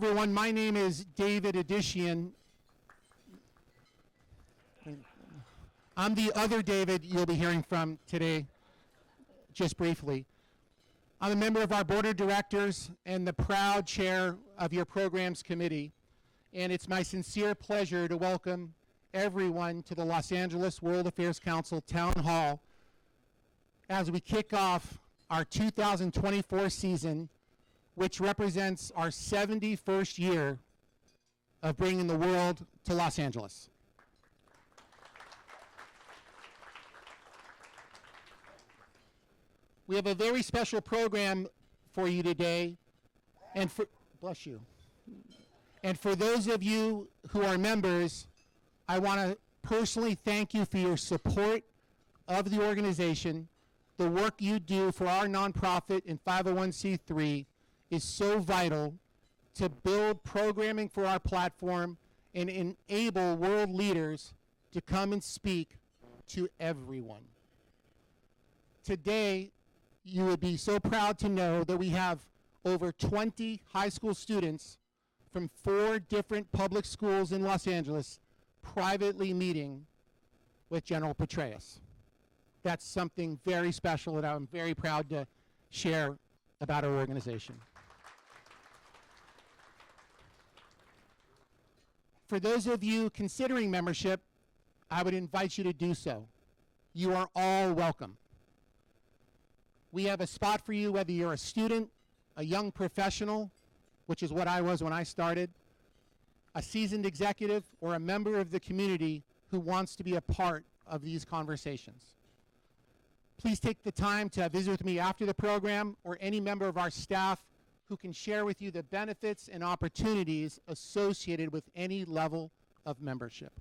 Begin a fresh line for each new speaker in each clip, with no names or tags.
everyone. My name is David Adishian. I'm the other David you'll be hearing from today, just briefly. I'm a member of our board of directors and the proud chair of your programs committee, and it's my sincere pleasure to welcome everyone to the Los Angeles World Affairs Council Town Hall as we kick off our 2024 season, which represents our 71st year of bringing the world to Los Angeles. We have a very special program for you today, and for, bless you. And for those of you who are members, I want to personally thank you for your support of the organization. The work you do for our nonprofit and 501c3 is so vital to build programming for our platform and enable world leaders to come and speak to everyone. Today, you would be so proud to know that we have over 20 high school students from 4 different public schools in Los Angeles privately meeting with General Petraeus. That's something very special that I'm very proud to share about our organization. For those of you considering membership, I would invite you to do so. You are all welcome. We have a spot for you whether you're a student, a young professional, which is what I was when I started, a seasoned executive, or a member of the community who wants to be a part of these conversations. Please take the time to visit with me after the program, or any member of our staff who can share with you the benefits and opportunities associated with any level of membership.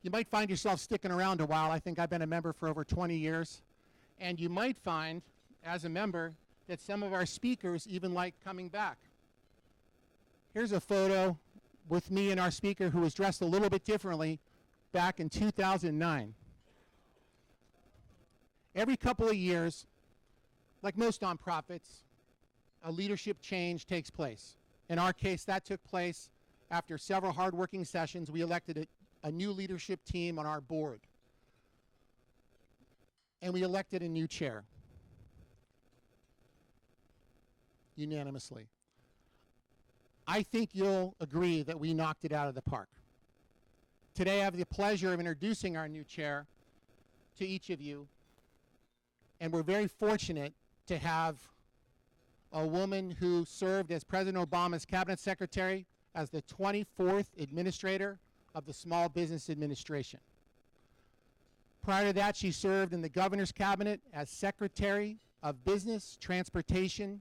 You might find yourself sticking around a while. I think I've been a member for over 20 years. And you might find, as a member, that some of our speakers even like coming back. Here's a photo with me and our speaker who was dressed a little bit differently back in 2009. Every couple of years, like most nonprofits, a leadership change takes place. In our case, that took place after several hardworking sessions. We elected a new leadership team on our board. And we elected a new chair. Unanimously. I think you'll agree that we knocked it out of the park. Today I have the pleasure of introducing our new chair to each of you. And we're very fortunate to have a woman who served as President Obama's cabinet secretary as the 24th administrator of the Small Business Administration. Prior to that, she served in the governor's cabinet as Secretary of Business, Transportation,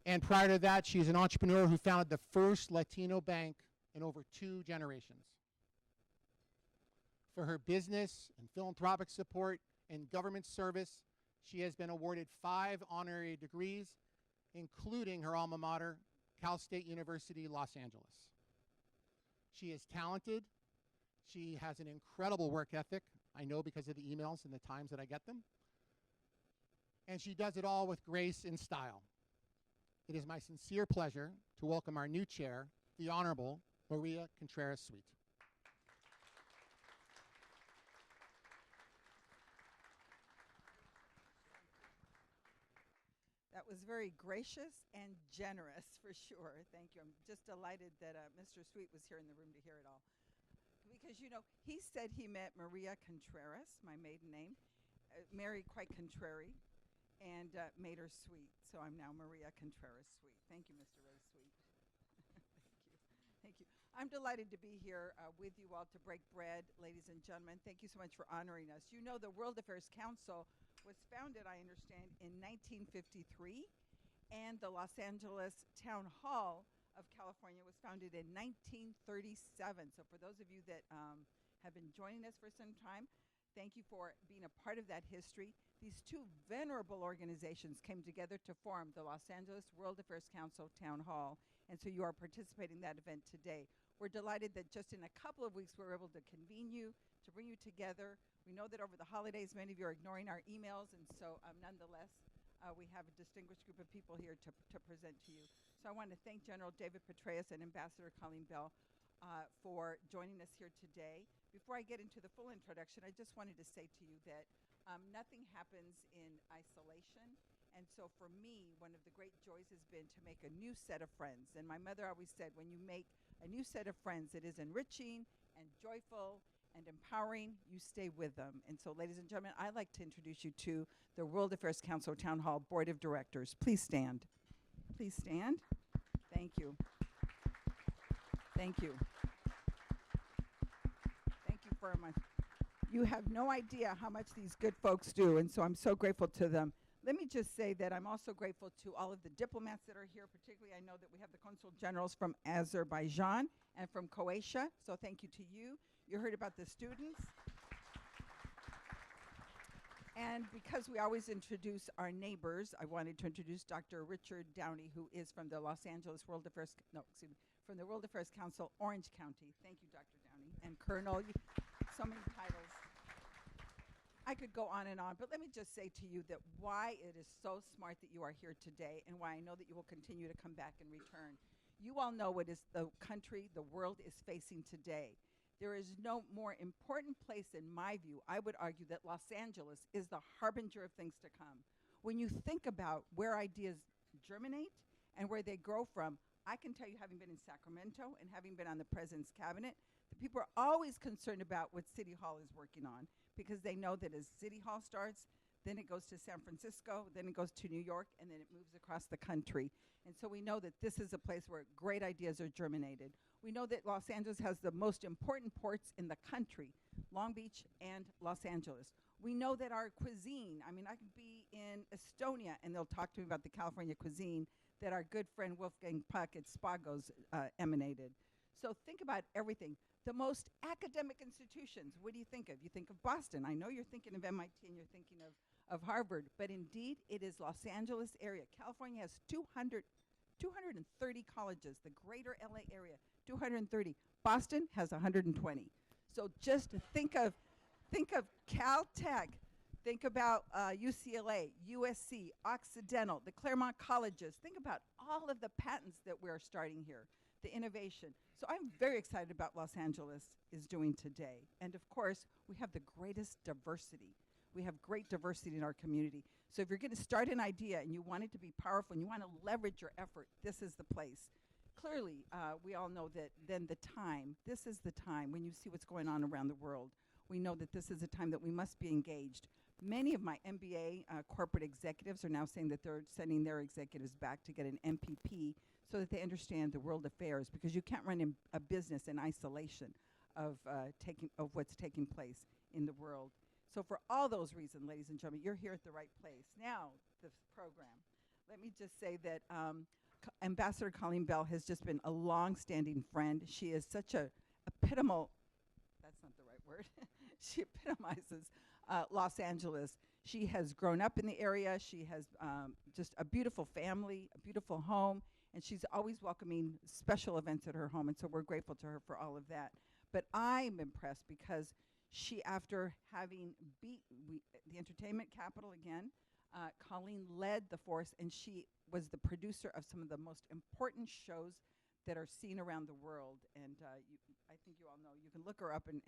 and prior to that, she's an entrepreneur who founded the first Latino bank in over 2 generations. For her business and philanthropic support and government service, she has been awarded 5 honorary degrees, including her alma mater, Cal State University, Los Angeles. She is talented. She has an incredible work ethic. I know because of the emails and the times that I get them. And she does it all with grace and style. It is my sincere pleasure to welcome our new chair, the Honorable Maria Contreras-Sweet.
That was very gracious and generous, for sure. Thank you. I'm just delighted that Mr. Sweet was here in the room to hear it all. Because, you know, he said he met Maria Contreras, my maiden name, married quite contrary, and made her Sweet. So I'm now Maria Contreras-Sweet. Thank you, Mr. Ray Sweet. Thank you. Thank you. I'm delighted to be here with you all to break bread, ladies and gentlemen. Thank you so much for honoring us. You know, the World Affairs Council was founded, I understand, in 1953, and the Los Angeles Town Hall of California was founded in 1937. So for those of you that have been joining us for some time, thank you for being a part of that history. These 2 venerable organizations came together to form the Los Angeles World Affairs Council Town Hall, and so you are participating in that event today. We're delighted that just in a couple of weeks we were able to convene you, to bring you together. We know that over the holidays many of you are ignoring our emails, and so nonetheless we have a distinguished group of people here to present to you. So I want to thank General David Petraeus and Ambassador Colleen Bell for joining us here today. Before I get into the full introduction, I just wanted to say to you that nothing happens in isolation. And so for me, one of the great joys has been to make a new set of friends. And my mother always said, when you make a new set of friends, it is enriching and joyful and empowering. You stay with them. And so, ladies and gentlemen, I'd like to introduce you to the World Affairs Council Town Hall Board of Directors. Please stand. Please stand. Thank you. Thank you. Thank you very much. You have no idea how much these good folks do, and so I'm so grateful to them. Let me just say that I'm also grateful to all of the diplomats that are here. Particularly, I know that we have the consul generals from Azerbaijan and from Croatia, so thank you to you. You heard about the students. And because we always introduce our neighbors, I wanted to introduce Dr. Richard Downey, who is from the Los Angeles World Affairs, from the World Affairs Council, Orange County. Thank you, Dr. Downey. And Colonel, so many titles. I could go on, but let me just say to you that why it is so smart that you are here today and why I know that you will continue to come back and return. You all know what is the country, the world is facing today. There is no more important place, in my view. I would argue that Los Angeles is the harbinger of things to come. When you think about where ideas germinate and where they grow from, I can tell you, having been in Sacramento and having been on the president's cabinet, the people are always concerned about what City Hall is working on, because they know that as City Hall starts, then it goes to San Francisco, then it goes to New York, and then it moves across the country. And so we know that this is a place where great ideas are germinated. We know that Los Angeles has the most important ports in the country, Long Beach and Los Angeles. We know that our cuisine, I could be in Estonia, and they'll talk to me about the California cuisine that our good friend Wolfgang Puck at Spago's emanated. So think about everything. The most academic institutions, what do you think of? You think of Boston. I know you're thinking of MIT and you're thinking of Harvard, but indeed it is Los Angeles area. California has 230 colleges, the greater LA area, 230. Boston has 120. So just think of Caltech, think about UCLA, USC, Occidental, the Claremont colleges. Think about all of the patents that we're starting here, the innovation. So I'm very excited about Los Angeles is doing today. And of course, we have the greatest diversity. We have great diversity in our community. So if you're going to start an idea and you want it to be powerful and you want to leverage your effort, this is the place. Clearly, we all know that this is the time when you see what's going on around the world. We know that this is a time that we must be engaged. Many of my MBA corporate executives are now saying that they're sending their executives back to get an MPP so that they understand the world affairs, because you can't run a business in isolation of what's taking place in the world. So for all those reasons, ladies and gentlemen, you're here at the right place. Now, the program. Let me just say that Ambassador Colleen Bell has just been a long-standing friend. She is such a that's not the right word. She epitomizes Los Angeles. She has grown up in the area. She has just a beautiful family, a beautiful home, and she's always welcoming special events at her home, and so we're grateful to her for all of that. But I'm impressed because she, after having beat the entertainment capital again, Colleen led the force, and she was the producer of some of the most important shows that are seen around the world. And I think you all know, you can look her up, and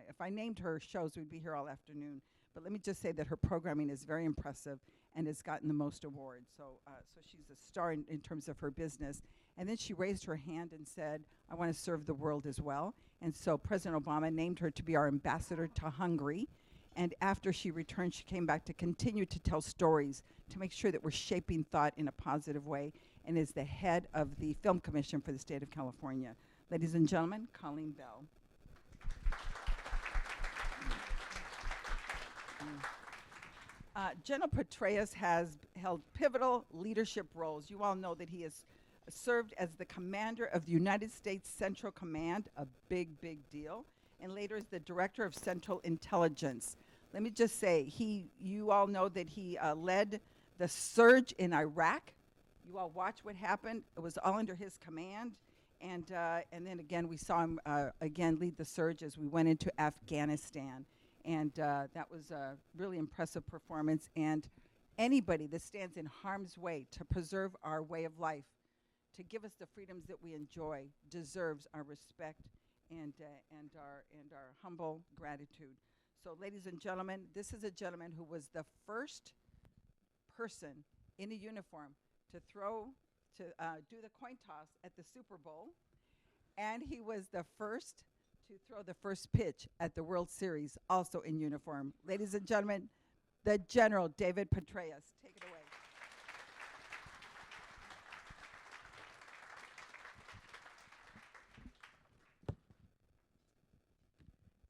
if I named her shows, we'd be here all afternoon. But let me just say that her programming is very impressive and has gotten the most awards. So she's a star in terms of her business. And then she raised her hand and said, I want to serve the world as well. And so President Obama named her to be our ambassador to Hungary. And after she returned, she came back to continue to tell stories, to make sure that we're shaping thought in a positive way, and is the head of the Film Commission for the state of California. Ladies and gentlemen, Colleen Bell. General Petraeus has held pivotal leadership roles. You all know that he has served as the commander of the United States Central Command, a big, big deal, and later as the director of Central Intelligence. Let me just say, you all know that he led the surge in Iraq. You all watch what happened. It was all under his command. And then again, we saw him again lead the surge as we went into Afghanistan. And that was a really impressive performance. And anybody that stands in harm's way to preserve our way of life, to give us the freedoms that we enjoy, deserves our respect and our humble gratitude. So, ladies and gentlemen, this is a gentleman who was the first person in a uniform to do the coin toss at the Super Bowl, and he was the first to throw the first pitch at the World Series, also in uniform. Ladies and gentlemen, the General David Petraeus. Take it away.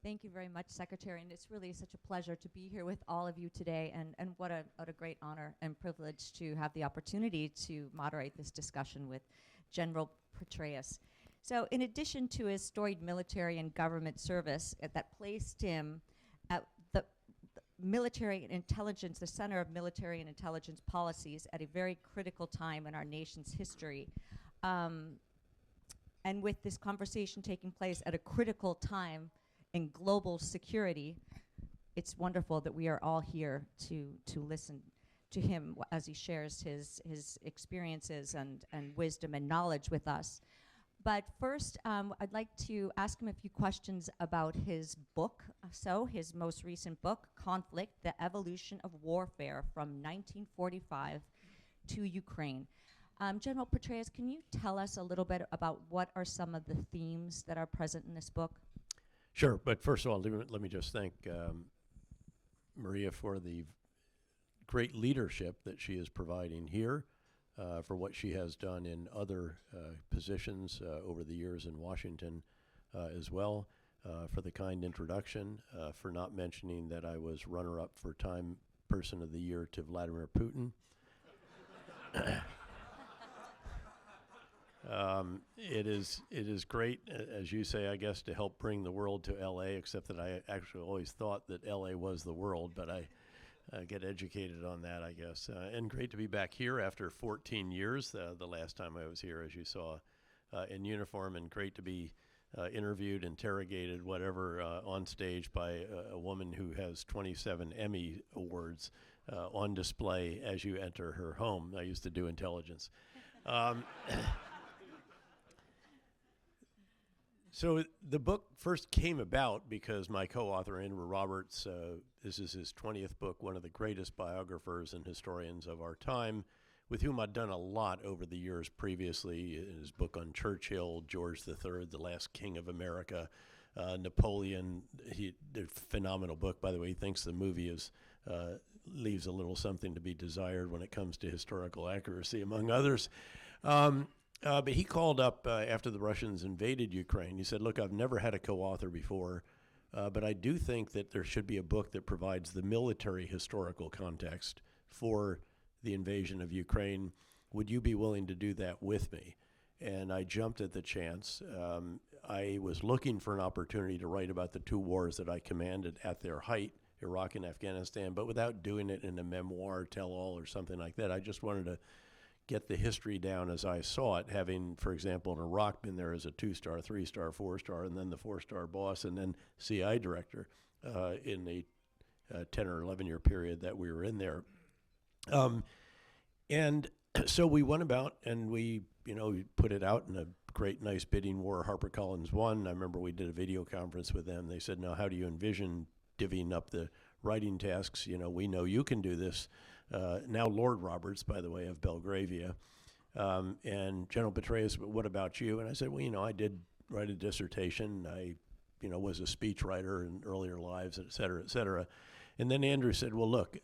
Thank you very much, Secretary, and it's really such a pleasure to be here with all of you today, and what a great honor and privilege to have the opportunity to moderate this discussion with General Petraeus. So in addition to his storied military and government service that placed him at the military and intelligence, the center of military and intelligence policies at a very critical time in our nation's history, and with this conversation taking place at a critical time in global security, it's wonderful that we are all here to listen to him as he shares his experiences and wisdom and knowledge with us. But first, I'd like to ask him a few questions about his book, his most recent book, Conflict: The Evolution of Warfare from 1945 to Ukraine. General Petraeus, can you tell us a little bit about what are some of the themes that are present in this book?
Sure, but first of all, let me just thank Maria for the great leadership that she is providing here, for what she has done in other positions over the years in Washington as well, for the kind introduction, for not mentioning that I was runner-up for Time Person of the Year to Vladimir Putin. It is great, as you say, I guess, to help bring the world to L.A., except that I actually always thought that L.A. was the world, but I get educated on that, I guess. And great to be back here after 14 years, the last time I was here, as you saw, in uniform, and great to be interviewed, interrogated, whatever, on stage by a woman who has 27 Emmy Awards on display as you enter her home. I used to do intelligence. So the book first came about because my co-author, Andrew Roberts, this is his 20th book, one of the greatest biographers and historians of our time, with whom I'd done a lot over the years previously. His book on Churchill, George III, the last king of America, Napoleon. A phenomenal book, by the way. He thinks the movie leaves a little something to be desired when it comes to historical accuracy, among others. But he called up after the Russians invaded Ukraine. He said, look, I've never had a co-author before, but I do think that there should be a book that provides the military historical context for the invasion of Ukraine. Would you be willing to do that with me? And I jumped at the chance. I was looking for an opportunity to write about the two wars that I commanded at their height, Iraq and Afghanistan, but without doing it in a memoir, tell-all, or something like that. I just wanted to get the history down as I saw it, having, for example, in Iraq been there as a 2-star, 3-star, 4-star, and then the 4-star boss, and then CI director in the 10 or 11-year period that we were in there. And so we went about and we put it out in a great, nice bidding war. HarperCollins won. I remember we did a video conference with them. They said, now, how do you envision divvying up the writing tasks? We know you can do this. Now Lord Roberts, by the way, of Belgravia, and General Petraeus, but what about you? And I said, well, I did write a dissertation. I, was a speechwriter in earlier lives, et cetera, et cetera. And then Andrew said, well, look,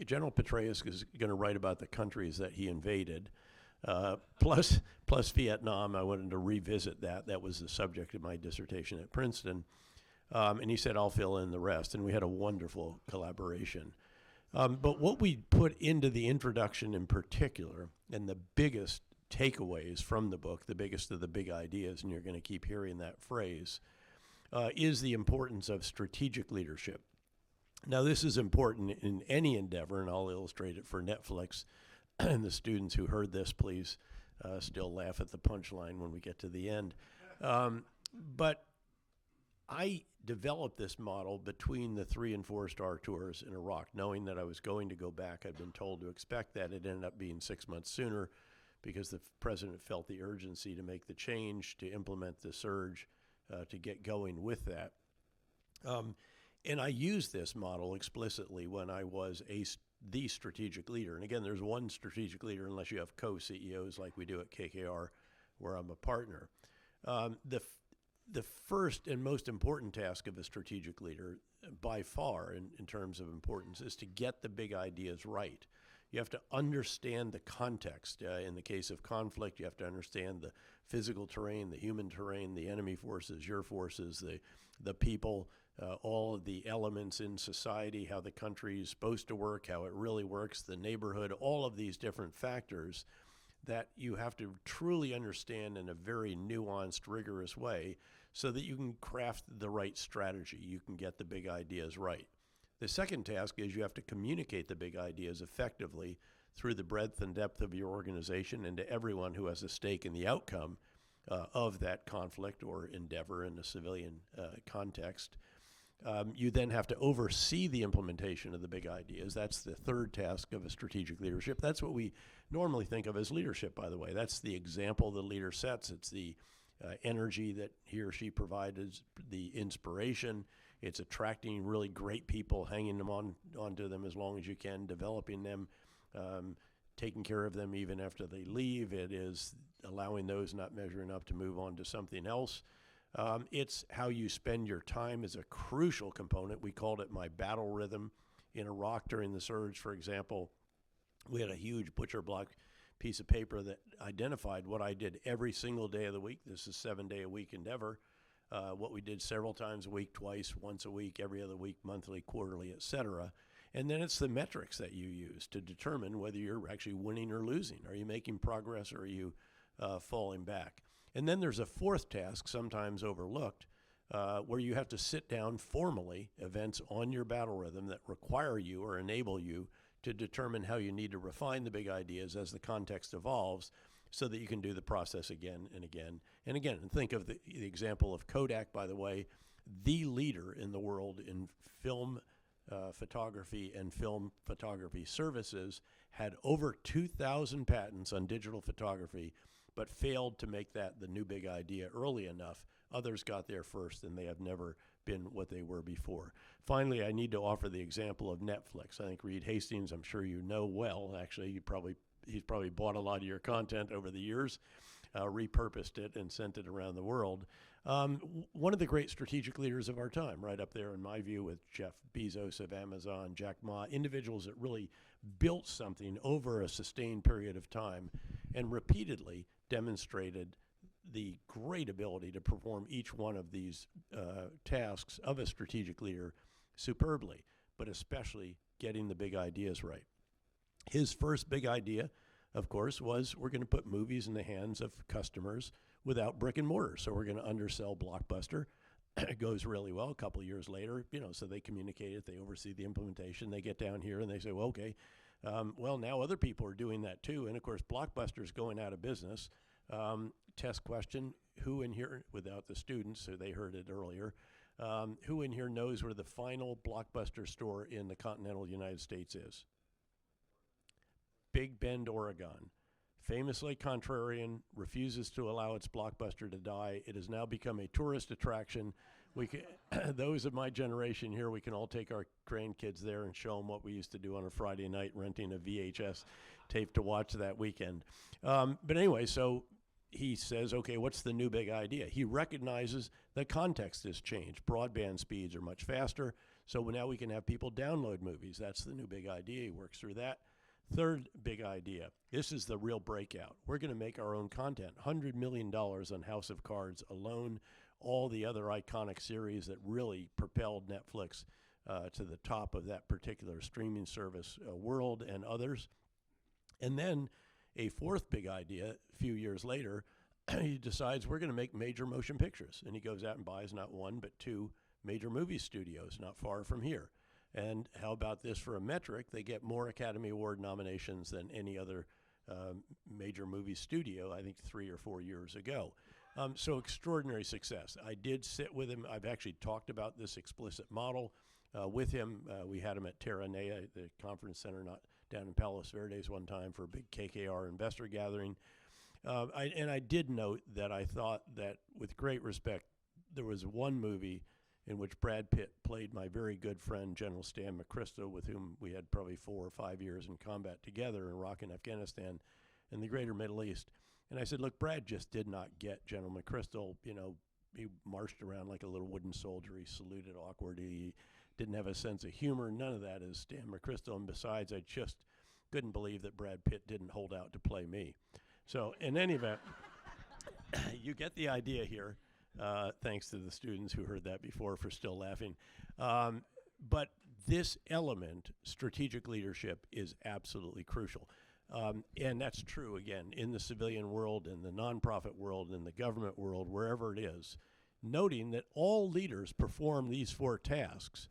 General Petraeus is going to write about the countries that he invaded, plus Vietnam. I wanted to revisit that. That was the subject of my dissertation at Princeton. And he said, I'll fill in the rest. And we had a wonderful collaboration. But what we put into the introduction in particular, and the biggest takeaways from the book, the biggest of the big ideas, and you're going to keep hearing that phrase, is the importance of strategic leadership. Now, this is important in any endeavor, and I'll illustrate it for Netflix. And the students who heard this, please still laugh at the punchline when we get to the end. But I developed this model between the 3 and 4 star tours in Iraq, knowing that I was going to go back. I'd been told to expect that. It ended up being 6 months sooner because the president felt the urgency to make the change, to implement the surge, to get going with that. And I used this model explicitly when I was the strategic leader. And again, there's one strategic leader unless you have co-CEOs like we do at KKR, where I'm a partner. The first and most important task of a strategic leader, by far in terms of importance, is to get the big ideas right. You have to understand the context. In the case of conflict, you have to understand the physical terrain, the human terrain, the enemy forces, your forces, the people, all of the elements in society, how the country is supposed to work, how it really works, the neighborhood, all of these different factors that you have to truly understand in a very nuanced, rigorous way so that you can craft the right strategy. You can get the big ideas right. The second task is you have to communicate the big ideas effectively through the breadth and depth of your organization and to everyone who has a stake in the outcome of that conflict or endeavor in a civilian context. You then have to oversee the implementation of the big ideas. That's the third task of a strategic leadership. That's what we normally think of as leadership, by the way. That's the example the leader sets. It's the energy that he or she provides, the inspiration. It's attracting really great people, hanging them onto them as long as you can, developing them, taking care of them even after they leave. It is allowing those not measuring up to move on to something else. It's how you spend your time is a crucial component. We called it my battle rhythm. In Iraq during the surge, for example, we had a huge butcher block piece of paper that identified what I did every single day of the week. This is 7-day-a-week endeavor. What we did several times a week, twice, once a week, every other week, monthly, quarterly, etc. And then it's the metrics that you use to determine whether you're actually winning or losing. Are you making progress or are you falling back? And then there's a fourth task, sometimes overlooked, where you have to sit down formally, events on your battle rhythm that require you or enable you to determine how you need to refine the big ideas as the context evolves so that you can do the process again and again and again. And think of the example of Kodak, by the way, the leader in the world in film photography and film photography services, had over 2,000 patents on digital photography, but failed to make that the new big idea early enough. Others got there first, and they have never been what they were before. Finally, I need to offer the example of Netflix. I think Reed Hastings, I'm sure you know well, actually, he's probably bought a lot of your content over the years, repurposed it, and sent it around the world. One of the great strategic leaders of our time, right up there in my view with Jeff Bezos of Amazon, Jack Ma, individuals that really built something over a sustained period of time and repeatedly demonstrated the great ability to perform each one of these tasks of a strategic leader superbly, but especially getting the big ideas right. His first big idea, of course, was we're going to put movies in the hands of customers without brick and mortar. So we're going to undersell Blockbuster. It goes really well. A couple of years later, so they communicate it, they oversee the implementation, they get down here and they say, well, okay, well, now other people are doing that too. And of course, Blockbuster's going out of business. Test question, who in here, without the students, so they heard it earlier, who in here knows where the final Blockbuster store in the continental United States is? Big Bend, Oregon. Famously contrarian, refuses to allow its Blockbuster to die. It has now become a tourist attraction. We can, those of my generation here, we can all take our grandkids there and show them what we used to do on a Friday night, renting a VHS tape to watch that weekend. But anyway, so he says, okay, what's the new big idea? He recognizes the context has changed. Broadband speeds are much faster, so now we can have people download movies. That's the new big idea. He works through that. Third big idea, this is the real breakout. We're going to make our own content. $100 million on House of Cards alone, all the other iconic series that really propelled Netflix to the top of that particular streaming service world and others. And then a fourth big idea, a few years later, he decides we're going to make major motion pictures. And he goes out and buys not one, but 2 major movie studios not far from here. And how about this for a metric? They get more Academy Award nominations than any other major movie studio, I think 3 or 4 years ago. So extraordinary success. I did sit with him. I've actually talked about this explicit model with him. We had him at Terranea, the conference center not down in Palos Verdes one time for a big KKR investor gathering. I did note that I thought that, with great respect, there was one movie in which Brad Pitt played my very good friend, General Stan McChrystal, with whom we had probably 4 or 5 years in combat together in Iraq and Afghanistan and the greater Middle East. And I said, look, Brad just did not get General McChrystal. You know, he marched around like a little wooden soldier. He saluted awkwardly. He didn't have a sense of humor. None of that is Stan McChrystal. And besides, I just couldn't believe that Brad Pitt didn't hold out to play me. So in any event, you get the idea here. Thanks to the students who heard that before for still laughing. But this element, strategic leadership, is absolutely crucial. And that's true, again, in the civilian world, in the nonprofit world, in the government world, wherever it is, noting that all leaders perform these 4 tasks,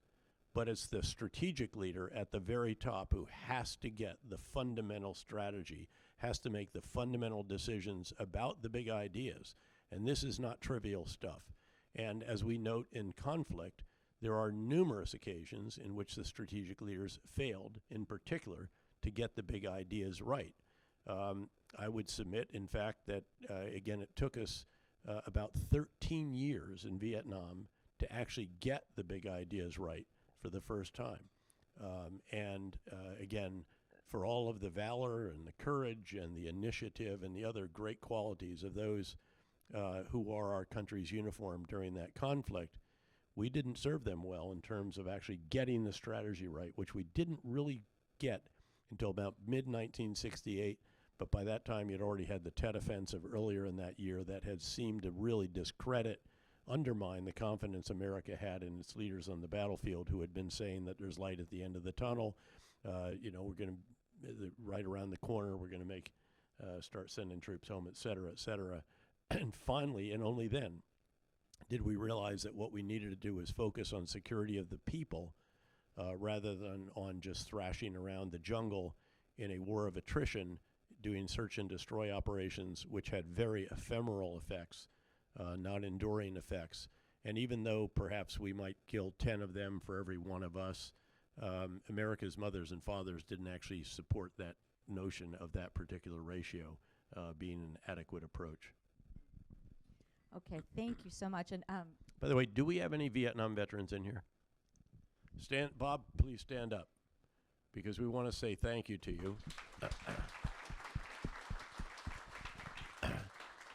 but it's the strategic leader at the very top who has to get the fundamental strategy, has to make the fundamental decisions about the big ideas. And this is not trivial stuff. And as we note in conflict, there are numerous occasions in which the strategic leaders failed, in particular, to get the big ideas right. I would submit, in fact, that, again, it took us about 13 years in Vietnam to actually get the big ideas right for the first time. Again, for all of the valor and the courage and the initiative and the other great qualities of those who wore our country's uniform during that conflict, we didn't serve them well in terms of actually getting the strategy right, which we didn't really get until about mid-1968. But by that time, you'd already had the Tet Offensive earlier in that year that had seemed to really discredit, undermine the confidence America had in its leaders on the battlefield, who had been saying that there's light at the end of the tunnel. We're going to, right around the corner, we're going to make, start sending troops home, et cetera, et cetera. And finally, and only then, did we realize that what we needed to do was focus on security of the people rather than on just thrashing around the jungle in a war of attrition, doing search and destroy operations, which had very ephemeral effects, not enduring effects. And even though perhaps we might kill 10 of them for every one of us, America's mothers and fathers didn't actually support that notion of that particular ratio being an adequate approach.
Okay, thank you so much. And
By the way, do we have any Vietnam veterans in here? Bob, please stand up, because we want to say thank you to you.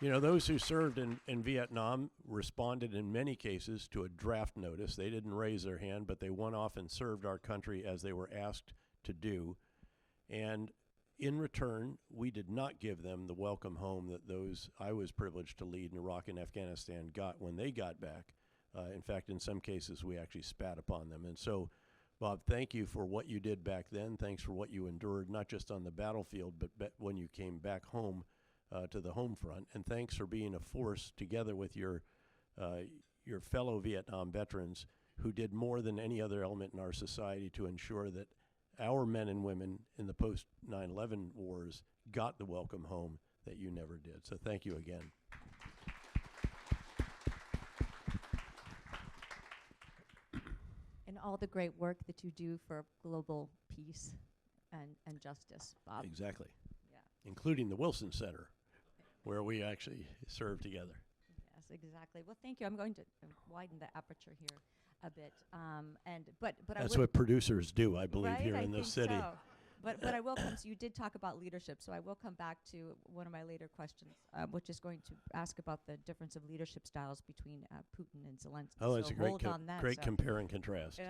You know, those who served in Vietnam responded in many cases to a draft notice. They didn't raise their hand, but they went off and served our country as they were asked to do. And in return, we did not give them the welcome home that those I was privileged to lead in Iraq and Afghanistan got when they got back. In fact, in some cases, we actually spat upon them. And so, Bob, thank you for what you did back then. Thanks for what you endured, not just on the battlefield, but when you came back home to the home front. And thanks for being a force, together with your fellow Vietnam veterans, who did more than any other element in our society to ensure that our men and women in the post-9/11 wars got the welcome home that you never did. So thank you again.
and all the great work that you do for global peace and justice, Bob.
Exactly.
Yeah.
Including the Wilson Center, where we actually serve together.
Yes, exactly. Well, thank you. I'm going to widen the aperture here a bit. But
That's
I
what producers do, I believe,
right?
here
I
in this
think
city.
so. But I will come. So you did talk about leadership. So I will come back to one of my later questions, which is going to ask about the difference of leadership styles between Putin and Zelensky.
Oh, that's
so
a great,
hold on that.
great
So-
compare and contrast.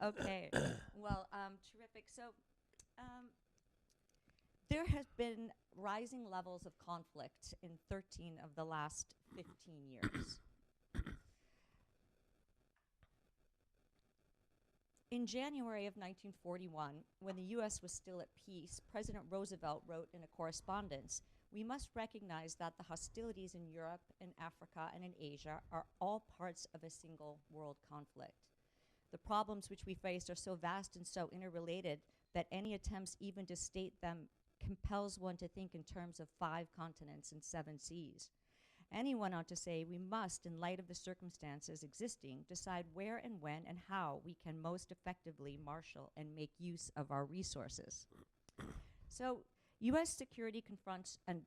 Okay. Well, terrific. So there has been rising levels of conflict in 13 of the last 15 years. In January of 1941, when the U.S. was still at peace, President Roosevelt wrote in a correspondence, "We must recognize that the hostilities in Europe, in Africa, and in Asia are all parts of a single world conflict. The problems which we face are so vast and so interrelated that any attempts even to state them compels one to think in terms of 5 continents and 7 seas. And he went on to say, we must, in light of the circumstances existing, decide where and when and how we can most effectively marshal and make use of our resources. So, U.S. security confronts an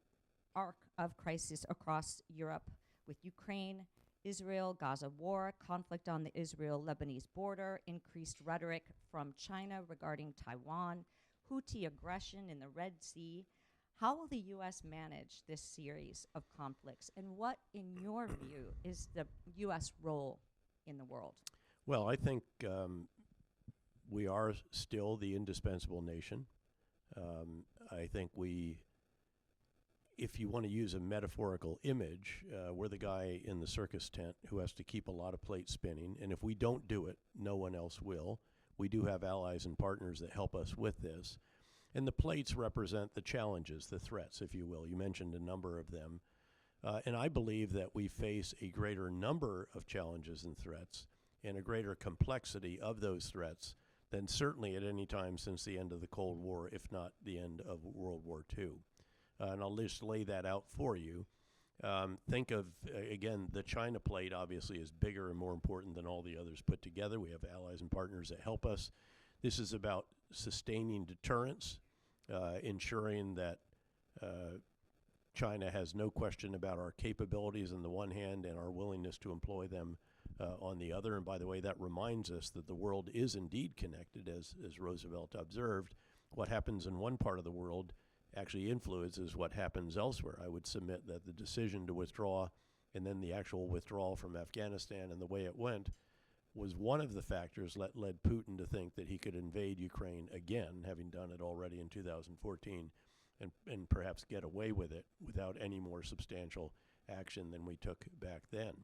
arc of crisis across Europe with Ukraine, Israel, Gaza war, conflict on the Israel-Lebanese border, increased rhetoric from China regarding Taiwan, Houthi aggression in the Red Sea. How will the U.S. manage this series of conflicts, and what, in your view, is the U.S. role in the world?
Well, I think we are still the indispensable nation. I think if you want to use a metaphorical image, we're the guy in the circus tent who has to keep a lot of plates spinning, and if we don't do it, no one else will. We do have allies and partners that help us with this. And the plates represent the challenges, the threats, if you will. You mentioned a number of them. And I believe that we face a greater number of challenges and threats and a greater complexity of those threats than certainly at any time since the end of the Cold War, if not the end of World War II. And I'll just lay that out for you. Think of, again, the China plate obviously is bigger and more important than all the others put together. We have allies and partners that help us. This is about sustaining deterrence, ensuring that China has no question about our capabilities on the one hand and our willingness to employ them on the other. And by the way, that reminds us that the world is indeed connected, as Roosevelt observed. What happens in one part of the world actually influences what happens elsewhere. I would submit that the decision to withdraw and then the actual withdrawal from Afghanistan and the way it went was one of the factors that led Putin to think that he could invade Ukraine again, having done it already in 2014, and perhaps get away with it without any more substantial action than we took back then.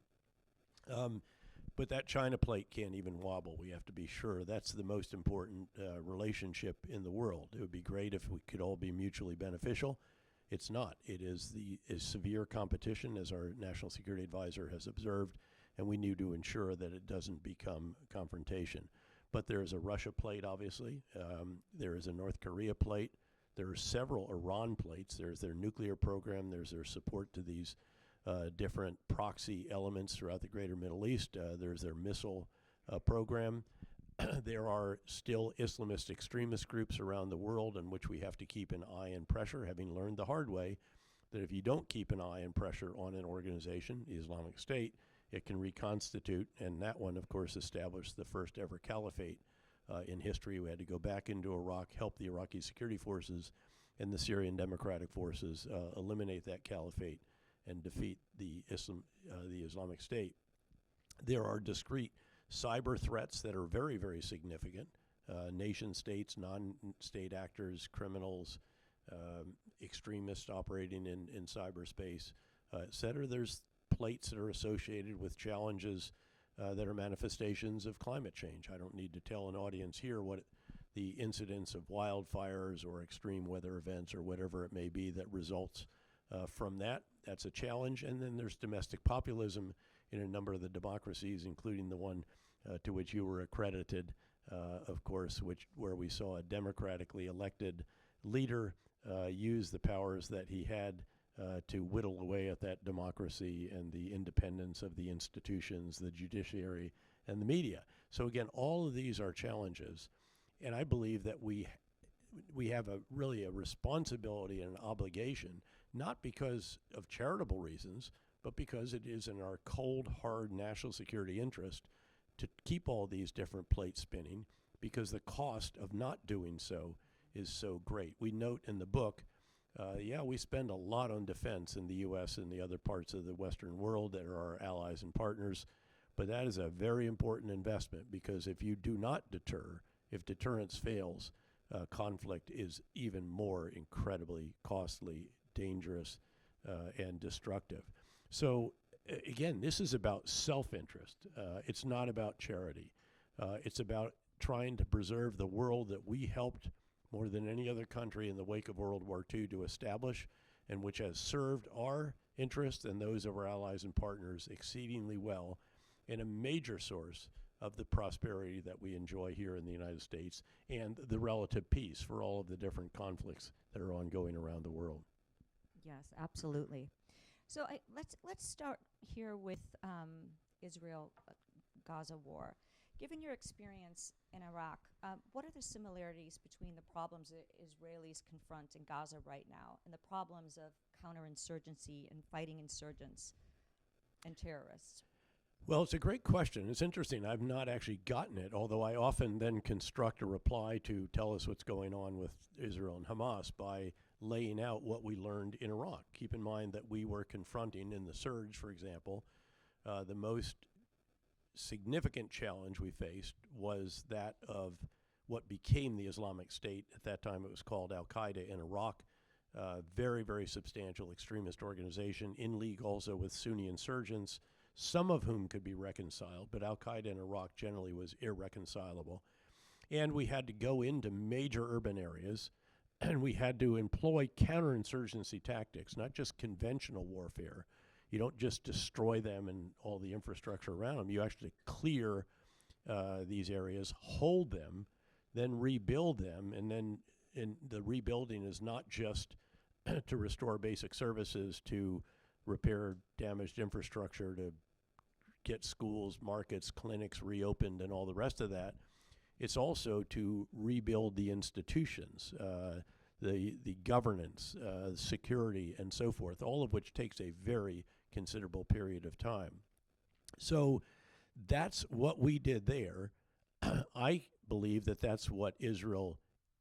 But that China plate can't even wobble. We have to be sure that's the most important relationship in the world. It would be great if we could all be mutually beneficial. It's not. It is severe competition, as our national security advisor has observed, and we need to ensure that it doesn't become confrontation. But there is a Russia plate, obviously. There is a North Korea plate. There are several Iran plates. There's their nuclear program. There's their support to these different proxy elements throughout the greater Middle East. There's their missile program. There are still Islamist extremist groups around the world in which we have to keep an eye and pressure, having learned the hard way that if you don't keep an eye and pressure on an organization, the Islamic State, it can reconstitute, and that one, of course, established the first ever caliphate in history. We had to go back into Iraq, help the Iraqi security forces and the Syrian Democratic Forces eliminate that caliphate and defeat the Islamic State. There are discrete cyber threats that are very, very significant. Nation states, non-state actors, criminals, extremists operating in cyberspace, et cetera. There's plates that are associated with challenges that are manifestations of climate change. I don't need to tell an audience here what the incidence of wildfires or extreme weather events or whatever it may be that results from that. That's a challenge. And then there's domestic populism in a number of the democracies, including the one to which you were accredited, of course, where we saw a democratically elected leader use the powers that he had to whittle away at that democracy and the independence of the institutions, the judiciary, and the media. So again, all of these are challenges, and I believe that we have really a responsibility and an obligation, not because of charitable reasons, but because it is in our cold, hard national security interest to keep all these different plates spinning, because the cost of not doing so is so great. We note in the book, we spend a lot on defense in the U.S. and the other parts of the Western world that are our allies and partners, but that is a very important investment, because if you do not deter, if deterrence fails, conflict is even more incredibly costly, dangerous, and destructive. So again, this is about self-interest. It's not about charity. It's about trying to preserve the world that we helped more than any other country in the wake of World War II to establish, and which has served our interests and those of our allies and partners exceedingly well, and a major source of the prosperity that we enjoy here in the United States and the relative peace for all of the different conflicts that are ongoing around the world.
Yes, absolutely. So let's start here with Israel-Gaza war. Given your experience in Iraq, what are the similarities between the problems that Israelis confront in Gaza right now and the problems of counterinsurgency and fighting insurgents and terrorists?
Well, it's a great question. It's interesting. I've not actually gotten it, although I often then construct a reply to tell us what's going on with Israel and Hamas by laying out what we learned in Iraq. Keep in mind that we were confronting in the surge, for example, the most significant challenge we faced was that of what became the Islamic State. At that time, it was called Al-Qaeda in Iraq. Very, very substantial extremist organization in league also with Sunni insurgents, some of whom could be reconciled, but Al-Qaeda in Iraq generally was irreconcilable. And we had to go into major urban areas, and we had to employ counterinsurgency tactics, not just conventional warfare. You don't just destroy them and all the infrastructure around them. You actually clear these areas, hold them, then rebuild them, and then the rebuilding is not just to restore basic services, to repair damaged infrastructure, to get schools, markets, clinics reopened, and all the rest of that. It's also to rebuild the institutions, the governance, security, and so forth, all of which takes a very considerable period of time. So that's what we did there. I believe that that's what Israel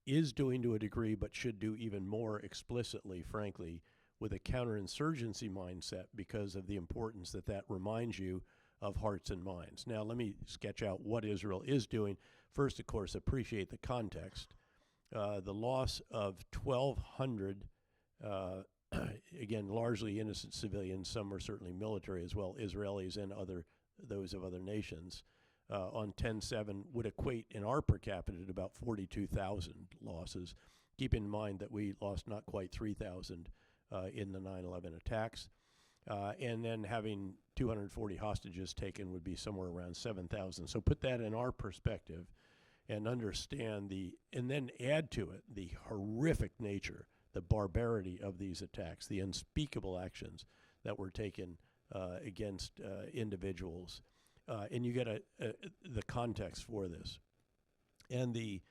is doing to a degree, but should do even more explicitly, frankly, with a counterinsurgency mindset, because of the importance that that reminds you of hearts and minds. Now, let me sketch out what Israel is doing. First, of course, appreciate the context. The loss of 1,200, again, largely innocent civilians, some are certainly military as well, Israelis and those of other nations, on 10/7 would equate in our per capita to about 42,000 losses. Keep in mind that we lost not quite 3,000 in the 9/11 attacks. And then having 240 hostages taken would be somewhere around 7,000. So put that in our perspective and understand and then add to it the horrific nature, the barbarity of these attacks, the unspeakable actions that were taken against individuals. And you get the context for this. And the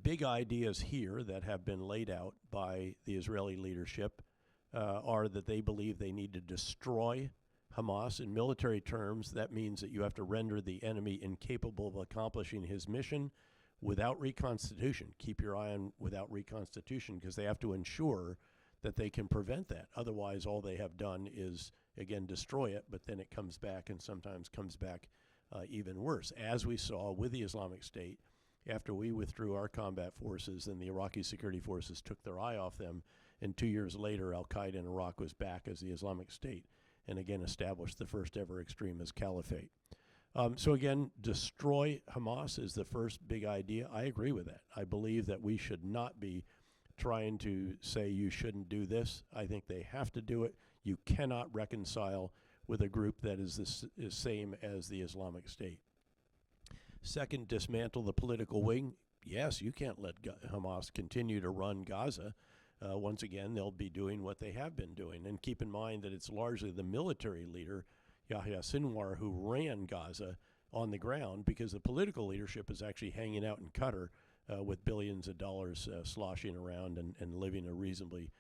big ideas here that have been laid out by the Israeli leadership are that they believe they need to destroy Hamas. In military terms, that means that you have to render the enemy incapable of accomplishing his mission without reconstitution. Keep your eye on without reconstitution, because they have to ensure that they can prevent that. Otherwise, all they have done is, again, destroy it, but then it comes back, and sometimes comes back even worse, as we saw with the Islamic State. After we withdrew our combat forces and the Iraqi security forces took their eye off them, and 2 years later, Al-Qaeda in Iraq was back as the Islamic State, and again established the first ever extremist caliphate. So again, destroy Hamas is the first big idea. I agree with that. I believe that we should not be trying to say you shouldn't do this. I think they have to do it. You cannot reconcile with a group that is the same as the Islamic State. Second, dismantle the political wing. Yes, you can't let Hamas continue to run Gaza. Once again, they'll be doing what they have been doing. And keep in mind that it's largely the military leader, Yahya Sinwar, who ran Gaza on the ground, because the political leadership is actually hanging out in Qatar with billions of dollars sloshing around and living a reasonably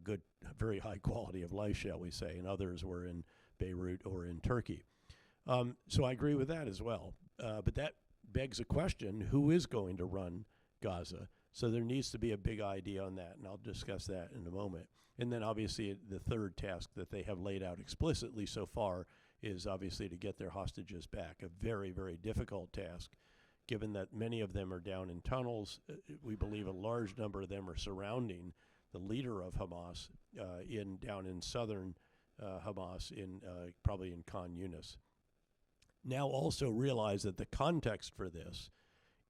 good, very high quality of life, shall we say, and others were in Beirut or in Turkey. So I agree with that as well. But that begs a question, who is going to run Gaza? So there needs to be a big idea on that, and I'll discuss that in a moment. And then obviously the third task that they have laid out explicitly so far is obviously to get their hostages back, a very, very difficult task, given that many of them are down in tunnels. We believe a large number of them are surrounding the leader of Hamas down in southern Hamas, probably in Khan Yunis. Now also realize that the context for this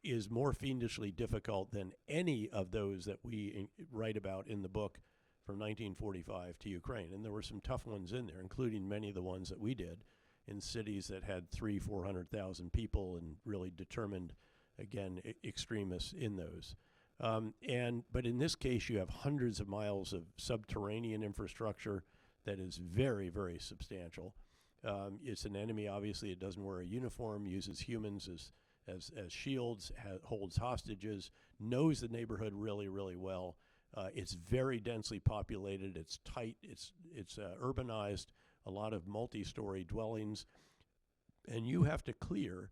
is more fiendishly difficult than any of those that we write about in the book from 1945 to Ukraine. And there were some tough ones in there, including many of the ones that we did in cities that had 300,000-400,000 people and really determined, again, extremists in those. But in this case, you have hundreds of miles of subterranean infrastructure that is very, very substantial. It's an enemy, obviously. It doesn't wear a uniform, uses humans as shields, holds hostages, knows the neighborhood really, really well. It's very densely populated. It's tight. It's urbanized. A lot of multi-story dwellings, and you have to clear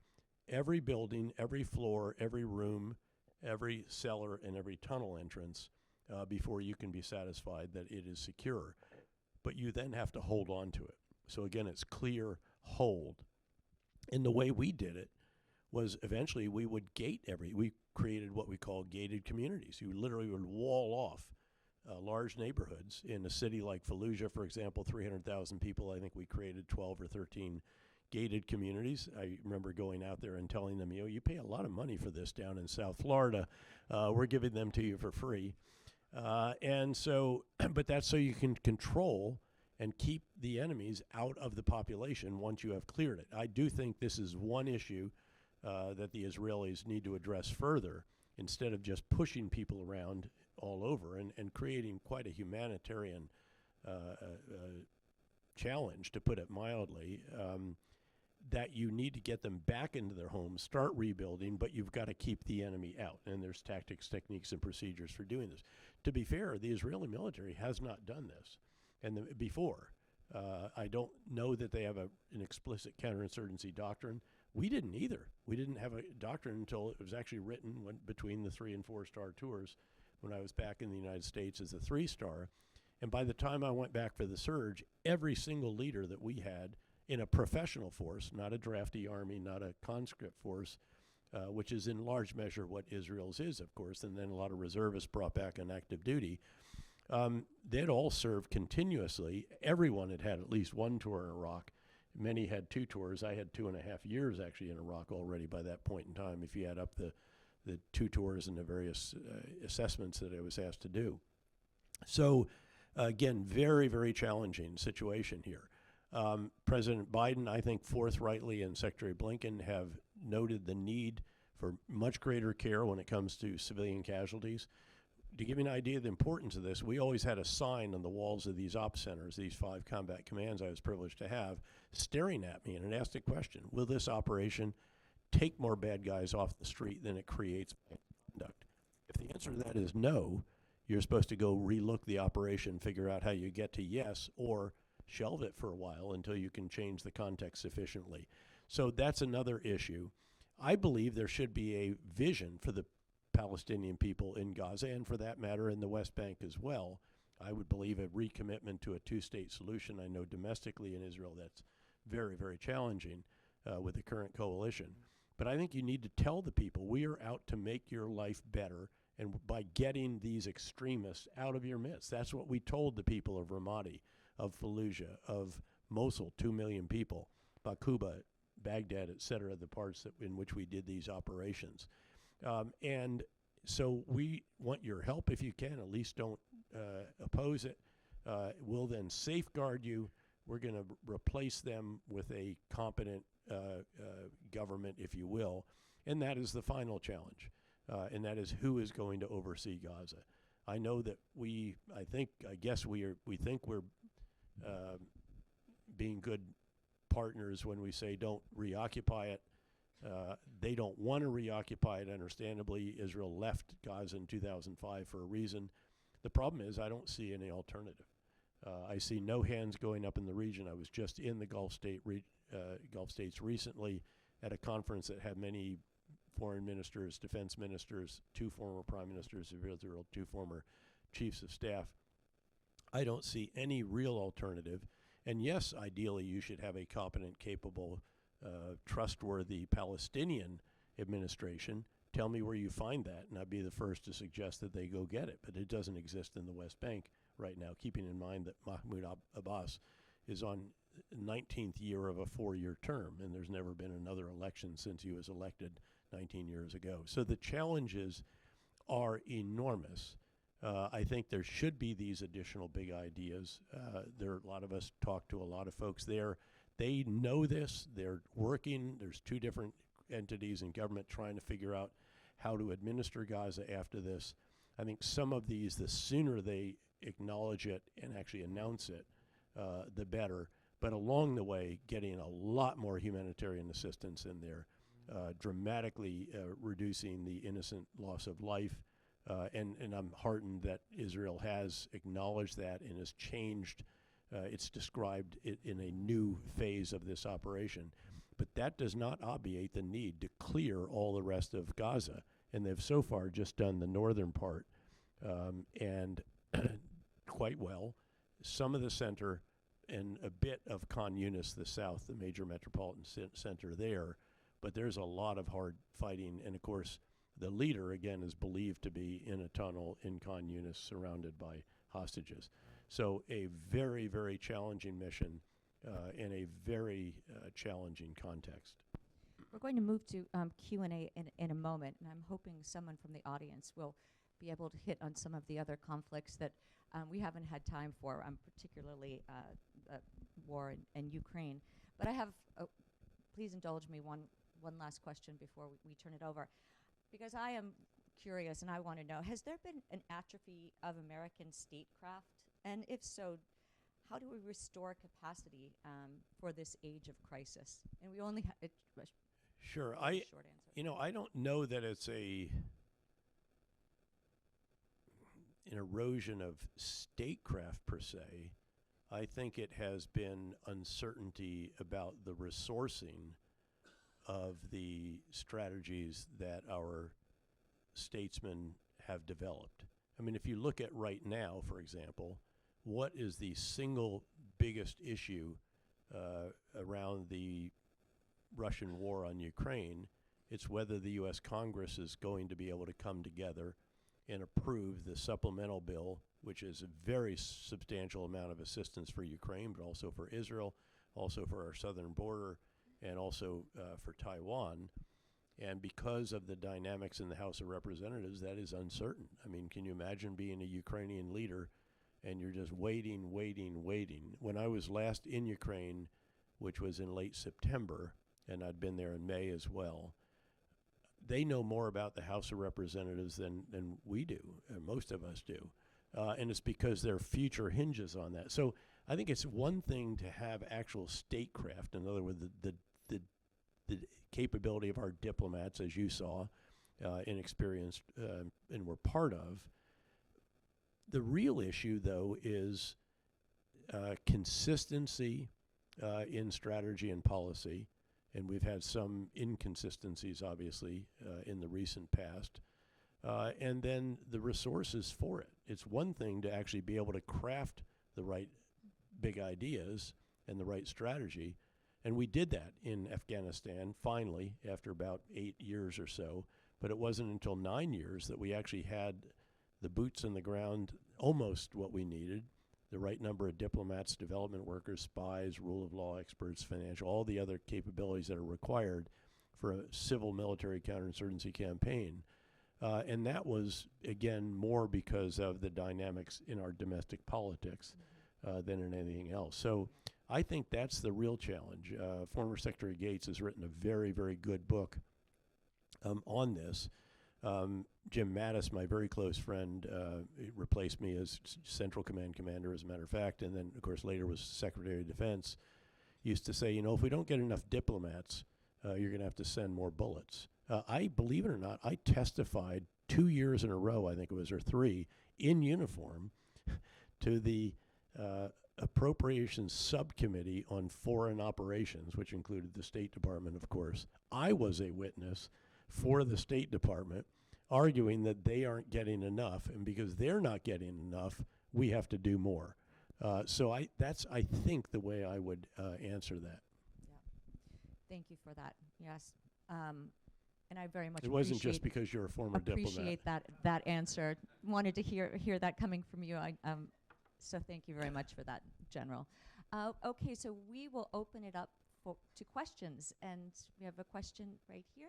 every building, every floor, every room, every cellar, and every tunnel entrance before you can be satisfied that it is secure. But you then have to hold on to it. So again, it's clear, hold. And the way we did it was eventually we would we created what we call gated communities. You literally would wall off large neighborhoods. In a city like Fallujah, for example, 300,000 people, I think we created 12 or 13 gated communities. I remember going out there and telling them, you pay a lot of money for this down in South Florida. We're giving them to you for free. And so, but that's so you can control and keep the enemies out of the population once you have cleared it. I do think this is one issue that the Israelis need to address further, instead of just pushing people around all over and creating quite a humanitarian challenge, to put it mildly, that you need to get them back into their homes, start rebuilding, but you've got to keep the enemy out. And there's tactics, techniques, and procedures for doing this. To be fair, the Israeli military has not done this before. I don't know that they have an explicit counterinsurgency doctrine. We didn't either. We didn't have a doctrine until it was actually written between the 3- and 4-star tours when I was back in the United States as a 3-star. And by the time I went back for the surge, every single leader that we had in a professional force, not a drafty army, not a conscript force, which is in large measure what Israel's is, of course, and then a lot of reservists brought back on active duty. They'd all served continuously. Everyone had had at least one tour in Iraq. Many had 2 tours. I had 2.5 years actually in Iraq already by that point in time, if you add up the 2 tours and the various assessments that I was asked to do. So again, very, very challenging situation here. President Biden, I think forthrightly, and Secretary Blinken have noted the need for much greater care when it comes to civilian casualties. To give you an idea of the importance of this, we always had a sign on the walls of these op centers, these 5 combat commands I was privileged to have, staring at me, and it asked a question: will this operation take more bad guys off the street than it creates bad conduct? If the answer to that is no, you're supposed to go relook the operation, figure out how you get to yes, or shelve it for a while until you can change the context sufficiently. So that's another issue. I believe there should be a vision for the Palestinian people in Gaza, and for that matter in the West Bank as well. I would believe a recommitment to a 2-state solution. I know domestically in Israel that's very, very challenging with the current coalition. But I think you need to tell the people, we are out to make your life better, and by getting these extremists out of your midst. That's what we told the people of Ramadi, of Fallujah, of Mosul, 2 million people, Bakuba, Baghdad, et cetera, the parts in which we did these operations. And so we want your help if you can. At least don't oppose it. We'll then safeguard you. We're going to replace them with a competent government, if you will. And that is the final challenge. And that is, who is going to oversee Gaza? I know that we think we're being good partners when we say don't reoccupy it. They don't want to reoccupy it, understandably. Israel left Gaza in 2005 for a reason. The problem is I don't see any alternative. I see no hands going up in the region. I was just in the Gulf states recently at a conference that had many foreign ministers, defense ministers, 2 former prime ministers of Israel, 2 former chiefs of staff. I don't see any real alternative. And yes, ideally you should have a competent, capable, trustworthy Palestinian administration. Tell me where you find that, and I'd be the first to suggest that they go get it. But it doesn't exist in the West Bank right now, keeping in mind that Mahmoud Abbas is on 19th year of a 4-year term, and there's never been another election since he was elected 19 years ago. So the challenges are enormous. I think there should be these additional big ideas. There are a lot of us talk to a lot of folks there. They know this. They're working. There's 2 different entities in government trying to figure out how to administer Gaza after this. I think some of these, the sooner they acknowledge it and actually announce it, the better. But along the way, getting a lot more humanitarian assistance in there, dramatically reducing the innocent loss of life. And I'm heartened that Israel has acknowledged that and has changed. It's described it in a new phase of this operation. But that does not obviate the need to clear all the rest of Gaza. And they've so far just done the northern part and quite well. Some of the center and a bit of Khan Yunis, the south, the major metropolitan center there. But there's a lot of hard fighting. And, of course, the leader, again, is believed to be in a tunnel in Khan Yunis surrounded by hostages. So a very, very challenging mission in a very challenging context.
We're going to move to Q&A in a moment, and I'm hoping someone from the audience will be able to hit on some of the other conflicts that we haven't had time for, particularly war in Ukraine. But I have, please indulge me, one last question before we turn it over, because I am curious and I want to know, has there been an atrophy of American statecraft? And if so, how do we restore capacity for this age of crisis? And we only have
Sure.
short answer.
I don't know that it's an erosion of statecraft per se. I think it has been uncertainty about the resourcing of the strategies that our statesmen have developed. I mean, if you look at right now, for example, what is the single biggest issue around the Russian war on Ukraine? It's whether the U.S. Congress is going to be able to come together and approve the supplemental bill, which is a very substantial amount of assistance for Ukraine, but also for Israel, also for our southern border, and also for Taiwan. And because of the dynamics in the House of Representatives, that is uncertain. I mean, can you imagine being a Ukrainian leader and you're just waiting? When I was last in Ukraine, which was in late September, and I'd been there in May as well, they know more about the House of Representatives than we do, most of us do. And it's because their future hinges on that. So I think it's one thing to have actual statecraft, in other words, the capability of our diplomats, as you saw, and experienced and were part of. The real issue, though, is consistency in strategy and policy. And we've had some inconsistencies, obviously, in the recent past. And then the resources for it. It's one thing to actually be able to craft the right big ideas and the right strategy. And we did that in Afghanistan, finally, after about 8 years or so. But it wasn't until 9 years that we actually had the boots on the ground, almost what we needed, the right number of diplomats, development workers, spies, rule of law experts, financial, all the other capabilities that are required for a civil military counterinsurgency campaign. And that was, again, more because of the dynamics in our domestic politics than in anything else. So I think that's the real challenge. Former Secretary Gates has written a very, very good book on this. Jim Mattis, my very close friend, replaced me as Central Command Commander, as a matter of fact, and then, of course, later was Secretary of Defense, used to say, if we don't get enough diplomats, you're going to have to send more bullets. I, believe it or not, I testified 2 years in a row, I think it was, or 3, in uniform to the Appropriations Subcommittee on Foreign Operations, which included the State Department, of course. I was a witness for the State Department, arguing that they aren't getting enough, and because they're not getting enough, we have to do more. So that's, I think, the way I would answer that.
Yeah. Thank you for that. Yes. And I very much
It wasn't just because you're a former diplomat.
Appreciate that answer. Wanted to hear that coming from you. So thank you very much for that, General. Okay, so we will open it up to questions, and we have a question right here.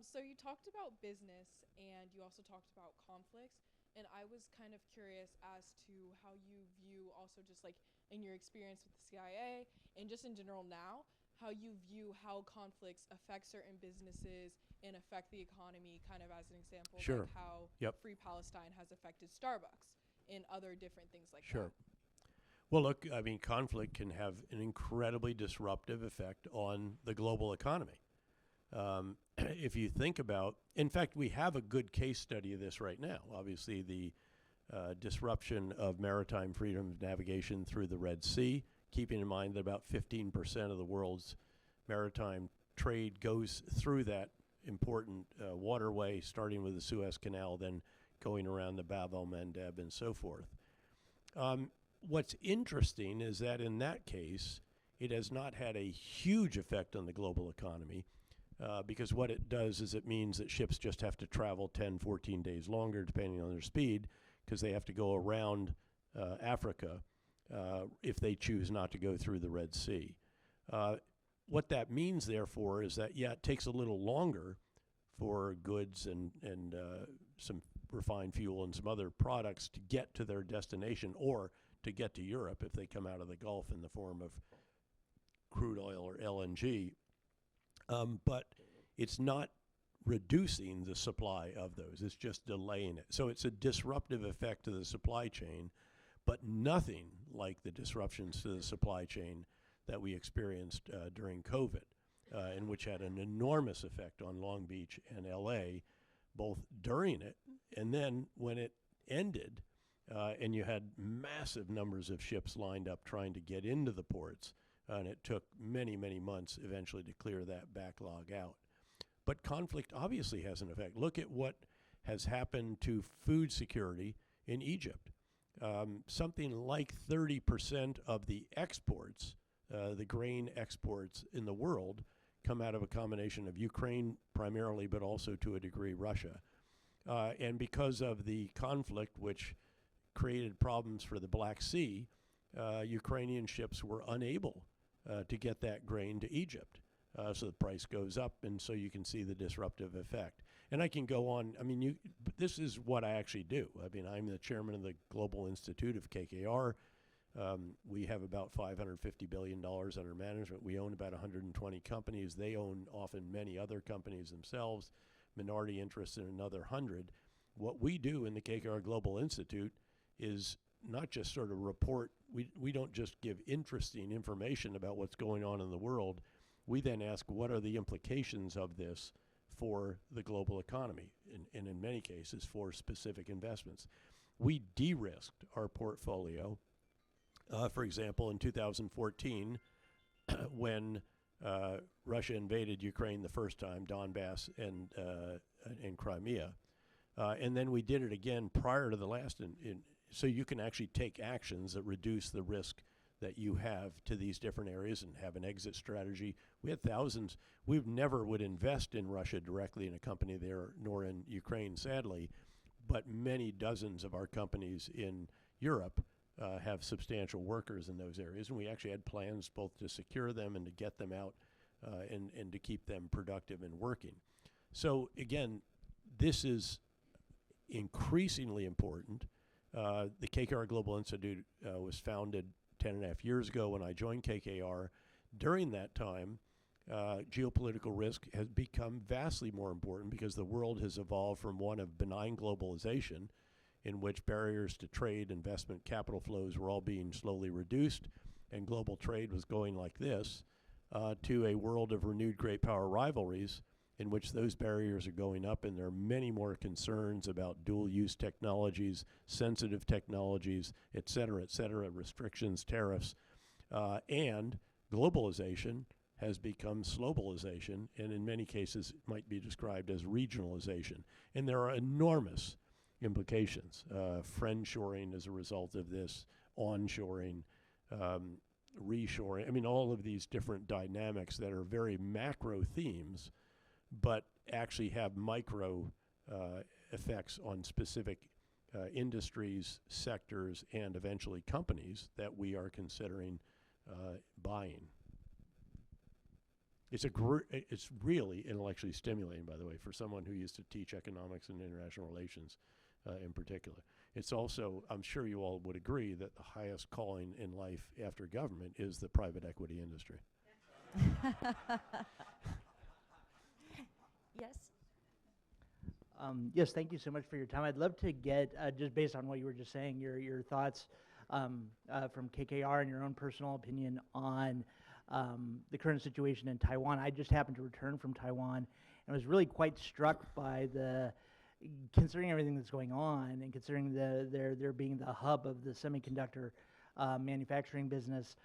So you talked about business and you also talked about conflicts, and I was kind of curious as to how you view also just like in your experience with the CIA and just in general now, how you view how conflicts affect certain businesses and affect the economy, kind of as an example,
Sure.
like how
Yep.
Free Palestine has affected Starbucks and other different things like
Sure.
that.
Well, look, I mean, conflict can have an incredibly disruptive effect on the global economy. If you think about, in fact, we have a good case study of this right now. Obviously, the disruption of maritime freedom of navigation through the Red Sea, keeping in mind that about 15% of the world's maritime trade goes through that important waterway, starting with the Suez Canal, then going around the Bab el-Mandeb and so forth. What's interesting is that in that case, it has not had a huge effect on the global economy because what it does is it means that ships just have to travel 10, 14 days longer, depending on their speed, because they have to go around Africa if they choose not to go through the Red Sea. What that means, therefore, is that, yeah, it takes a little longer for goods and some refined fuel and some other products to get to their destination or to get to Europe if they come out of the Gulf in the form of crude oil or LNG. But it's not reducing the supply of those. It's just delaying it. So it's a disruptive effect to the supply chain, but nothing like the disruptions to the supply chain that we experienced during COVID, and which had an enormous effect on Long Beach and LA, both during it and then when it ended, and you had massive numbers of ships lined up trying to get into the ports, and it took many, many months eventually to clear that backlog out. But conflict obviously has an effect. Look at what has happened to food security in Egypt. Something like 30% of the exports, the grain exports in the world, come out of a combination of Ukraine primarily, but also to a degree Russia. And because of the conflict, which created problems for the Black Sea, Ukrainian ships were unable to get that grain to Egypt. So the price goes up, and so you can see the disruptive effect. And I can go on. I mean, this is what I actually do. I mean, I'm the chairman of the Global Institute of KKR. We have about $550 billion under management. We own about 120 companies. They own often many other companies themselves, minority interests in another 100. What we do in the KKR Global Institute is not just sort of report. We don't just give interesting information about what's going on in the world. We then ask, what are the implications of this for the global economy, and in many cases for specific investments. We de-risked our portfolio. For example, in 2014, when Russia invaded Ukraine the first time, Donbass and Crimea, and then we did it again prior to the last. So you can actually take actions that reduce the risk that you have to these different areas and have an exit strategy. We had thousands. We never would invest in Russia directly in a company there, nor in Ukraine, sadly, but many dozens of our companies in Europe have substantial workers in those areas, and we actually had plans both to secure them and to get them out and to keep them productive and working. So again, this is increasingly important. The KKR Global Institute was founded 10.5 years ago when I joined KKR. During that time, geopolitical risk has become vastly more important because the world has evolved from one of benign globalization, in which barriers to trade, investment, capital flows were all being slowly reduced, and global trade was going like this, to a world of renewed great power rivalries, in which those barriers are going up, and there are many more concerns about dual-use technologies, sensitive technologies, et cetera, restrictions, tariffs, and globalization has become slobalization, and in many cases it might be described as regionalization. And there are enormous implications, friendshoring as a result of this, onshoring, reshoring. I mean, all of these different dynamics that are very macro themes, but actually have micro effects on specific industries, sectors, and eventually companies that we are considering buying. It's really intellectually stimulating, by the way, for someone who used to teach economics and international relations in particular. It's also, I'm sure you all would agree, that the highest calling in life after government is the private equity industry.
Yes.
Yes, thank you so much for your time. I'd love to get, just based on what you were just saying, your thoughts from KKR and your own personal opinion on the current situation in Taiwan. I just happened to return from Taiwan and was really quite struck by considering everything that's going on and considering their being the hub of the semiconductor manufacturing business,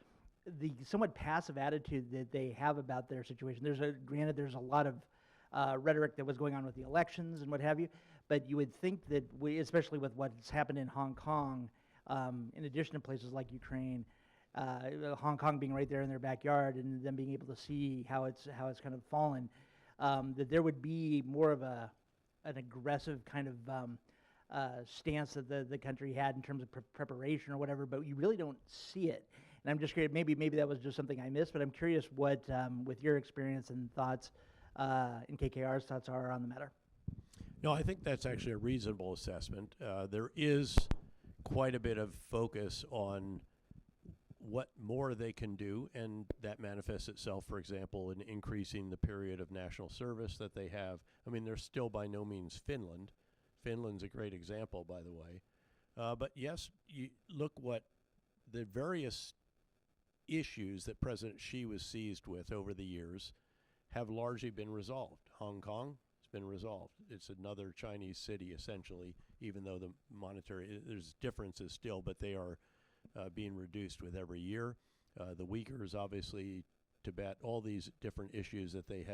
the somewhat passive attitude that they have about their situation. Granted, there's a lot of rhetoric that was going on with the elections and what have you, but you would think that especially with what's happened in Hong Kong, in addition to places like Ukraine, Hong Kong being right there in their backyard and them being able to see how it's kind of fallen, that there would be more of an aggressive kind of stance that the country had in terms of preparation or whatever, but you really don't see it. And I'm just curious, maybe that was just something I missed, but I'm curious what, with your experience and thoughts, and KKR's thoughts are on the matter.
No, I think that's actually a reasonable assessment. There is quite a bit of focus on what more they can do, and that manifests itself, for example, in increasing the period of national service that they have. I mean, they're still by no means Finland. Finland's a great example, by the way. But yes, you look what the various issues that President Xi was seized with over the years have largely been resolved. Hong Kong has been resolved. It's another Chinese city, essentially, even though there's differences still, but they are being reduced with every year. The Uyghurs, obviously, Tibet, all these different issues that they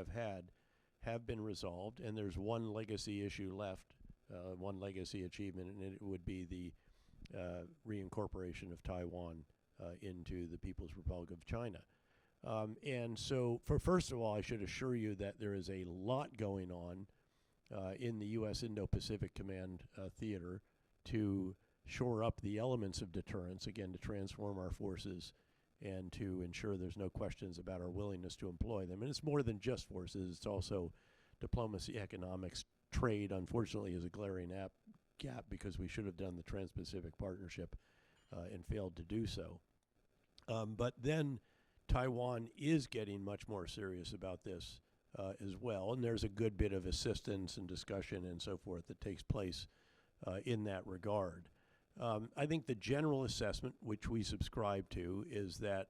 have been resolved, and there's one legacy issue left, one legacy achievement, and it would be the reincorporation of Taiwan into the People's Republic of China. And so, first of all, I should assure you that there is a lot going on in the U.S. Indo-Pacific Command theater to shore up the elements of deterrence, again, to transform our forces and to ensure there's no questions about our willingness to employ them. And it's more than just forces. It's also diplomacy, economics, trade, unfortunately, is a glaring gap because we should have done the Trans-Pacific Partnership and failed to do so. But then Taiwan is getting much more serious about this as well, and there's a good bit of assistance and discussion and so forth that takes place in that regard. I think the general assessment, which we subscribe to, is that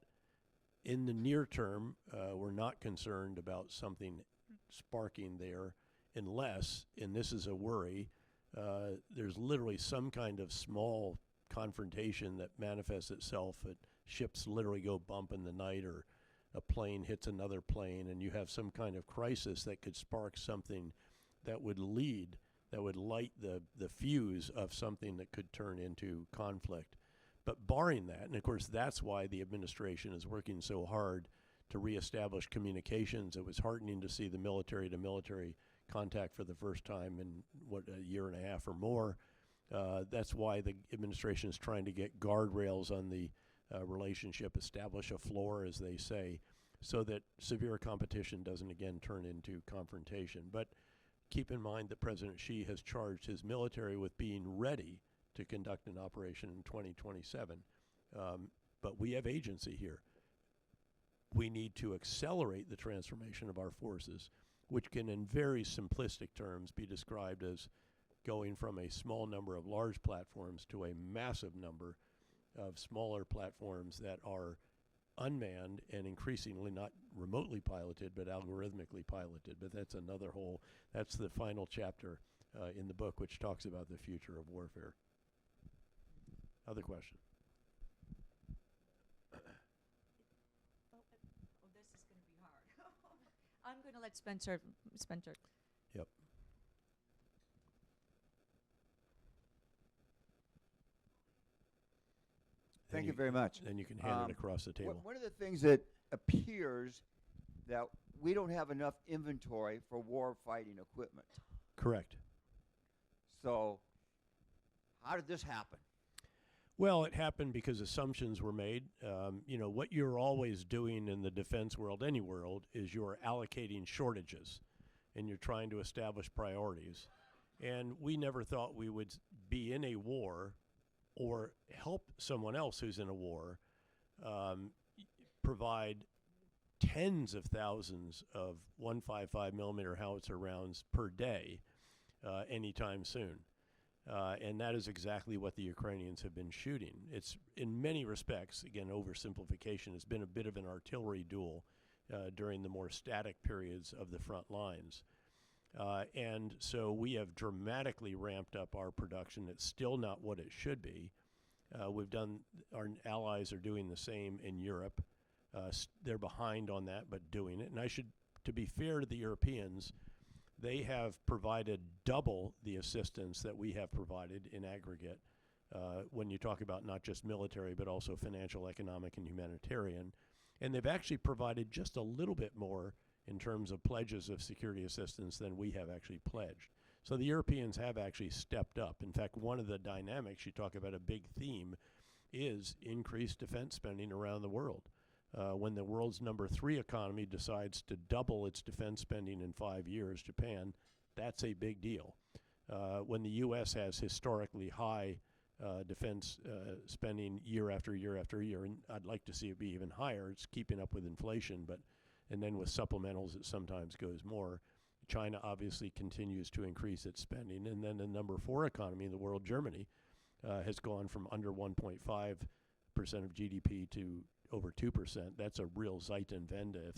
in the near term, we're not concerned about something sparking there unless, and this is a worry, there's literally some kind of small confrontation that manifests itself at ships literally go bump in the night, or a plane hits another plane, and you have some kind of crisis that could spark something that would light the fuse of something that could turn into conflict. But barring that, and of course that's why the administration is working so hard to reestablish communications. It was heartening to see the military-to-military contact for the first time in, a year and a half or more. That's why the administration is trying to get guardrails on the relationship, establish a floor, as they say, so that severe competition doesn't again turn into confrontation. But keep in mind that President Xi has charged his military with being ready to conduct an operation in 2027. But we have agency here. We need to accelerate the transformation of our forces, which can, in very simplistic terms, be described as going from a small number of large platforms to a massive number of smaller platforms that are unmanned and increasingly not remotely piloted, but algorithmically piloted. But that's the final chapter in the book, which talks about the future of warfare. Other question?
This is going to be hard. I'm going to let Spencer.
Yep.
Thank you very much.
Then you can hand it across the table.
One of the things that appears that we don't have enough inventory for war fighting equipment.
Correct.
So how did this happen?
Well, it happened because assumptions were made. What you're always doing in the defense world, any world, is you're allocating shortages and you're trying to establish priorities. And we never thought we would be in a war or help someone else who's in a war provide tens of thousands of 155 millimeter howitzer rounds per day anytime soon. And that is exactly what the Ukrainians have been shooting. It's, in many respects, again, oversimplification, it's been a bit of an artillery duel during the more static periods of the front lines. And so we have dramatically ramped up our production. It's still not what it should be. Our allies are doing the same in Europe. They're behind on that, but doing it. And to be fair to the Europeans, they have provided double the assistance that we have provided in aggregate when you talk about not just military, but also financial, economic, and humanitarian. And they've actually provided just a little bit more in terms of pledges of security assistance than we have actually pledged. So the Europeans have actually stepped up. In fact, one of the dynamics, you talk about a big theme, is increased defense spending around the world. When the world's number 3 economy decides to double its defense spending in 5 years, Japan, that's a big deal. When the U.S. has historically high defense spending year after year after year, and I'd like to see it be even higher, it's keeping up with inflation, and then with supplementals it sometimes goes more. China obviously continues to increase its spending, and then the number 4 economy in the world, Germany, has gone from under 1.5% of GDP to over 2%. That's a real Zeitenwende,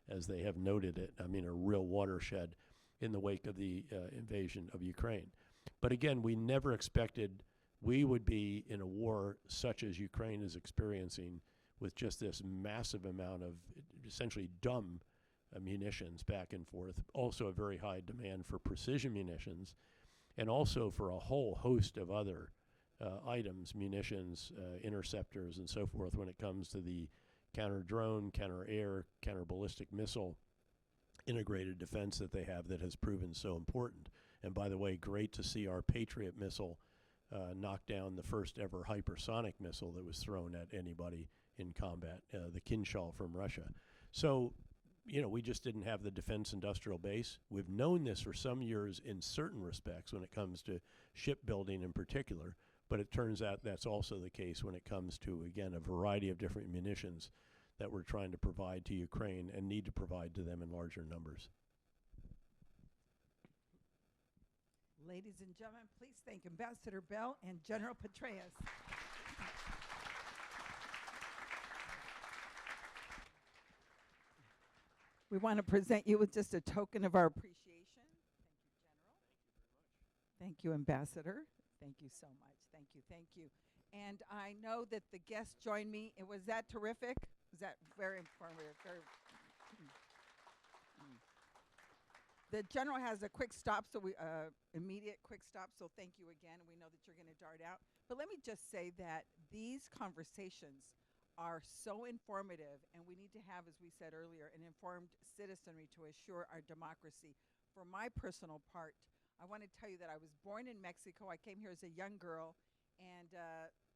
as they have noted it. I mean, a real watershed in the wake of the invasion of Ukraine. But again, we never expected we would be in a war such as Ukraine is experiencing, with just this massive amount of essentially dumb munitions back and forth. Also a very high demand for precision munitions, and also for a whole host of other items, munitions, interceptors, and so forth when it comes to the counter-drone, counter-air, counter-ballistic missile integrated defense that they have that has proven so important. And by the way, great to see our Patriot missile knock down the first ever hypersonic missile that was thrown at anybody in combat, the Kinzhal from Russia. So, we just didn't have the defense industrial base. We've known this for some years in certain respects when it comes to shipbuilding in particular, but it turns out that's also the case when it comes to, again, a variety of different munitions that we're trying to provide to Ukraine and need to provide to them in larger numbers.
Ladies and gentlemen, please thank Ambassador Bell and General Petraeus. We want to present you with just a token of our appreciation. Thank you, General. Thank you, Ambassador. Thank you so much. Thank you. And I know that the guests joined me. Was that terrific? Was that very informative? The General has a quick stop, so immediate quick stop, so thank you again. We know that you're going to dart out. But let me just say that these conversations are so informative, and we need to have, as we said earlier, an informed citizenry to assure our democracy. For my personal part, I want to tell you that I was born in Mexico. I came here as a young girl, and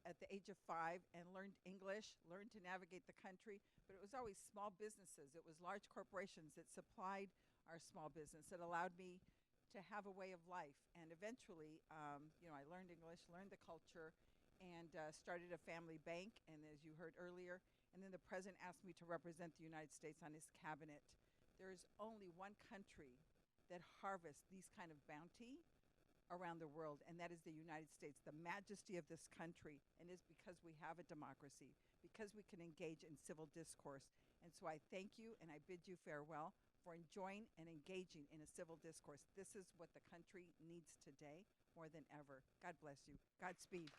at the age of 5, and learned English, learned to navigate the country, but it was always small businesses. It was large corporations that supplied our small business, that allowed me to have a way of life. And eventually, I learned English, learned the culture, and started a family bank, and as you heard earlier, and then the president asked me to represent the United States on his cabinet. There is only one country that harvests these kind of bounty around the world, and that is the United States. The majesty of this country, and is because we have a democracy, because we can engage in civil discourse. And so I thank you, and I bid you farewell for enjoying and engaging in a civil discourse. This is what the country needs today more than ever. God bless you. Godspeed.